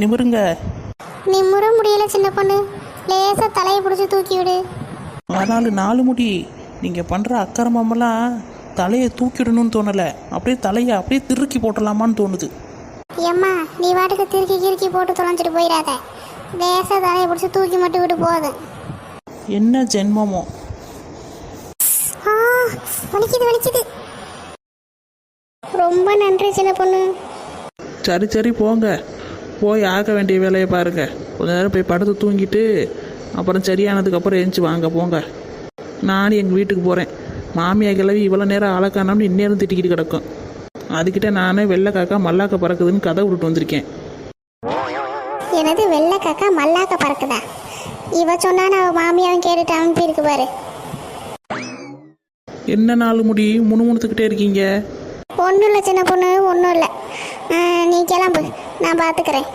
நிமிருங்க. நிமிர முடியல சின்ன பொண்ணு, லேசா தலையை பிடிச்சி தூக்கி விடு. ஆனாலும் 4 முடி நீங்கள் பண்ணுற அக்கிரமமெல்லாம் தலையை தூக்கிடணும்னு தோணலை, அப்படியே தலையை அப்படியே திருக்கி போட்டலாமான்னு தோணுது. ஏம்மா நீ வாட்டுக்கு திருக்கி கிறுக்கி போட்டு தொலைஞ்சிட்டு போயிடாத, லேசா தலையை பிடிச்சி தூக்கி மட்டும் விட்டு போதும். என்ன ஜென்மமோ. வலிக்குது வலிக்குது. ரொம்ப நன்றி சின்ன பொண்ணு. சரி சரி போங்க, போய் ஆக வேண்டிய வேலையை பாருங்கள். கொஞ்ச நேரம் போய் படுத்து தூங்கிட்டு அப்புறம் சரியானதுக்கப்புறம் எழுந்துச்சி வாங்க போங்க. நானும் எங்கள் வீட்டுக்கு போகிறேன். மாமியா கிளவி இவ்வளோ நேரம் ஆளக்கானம்னு இந்நேரம் திட்டிக்கிட்டு கிடக்கும். அதுக்கிட்ட நானே வெள்ளை காக்கா மல்லாக்க பறக்குதுன்னு கதை விட்டுட்டு வந்திருக்கேன். எனது வெள்ளை காக்கா மல்லாக்க பறக்குதா? இவ சொன்னான்னு அவ மாமியாவும் கேட்டுட்டு அனுப்பியிருக்கு பாரு. என்ன 4 முடி முணுமுணுத்துக்கிட்டே இருக்கீங்க? ஒன்றும் இல்லை சின்ன பொண்ணு, ஒன்றும் இல்லை. நீ கிளம்பு, நான் பார்த்துக்கிறேன்.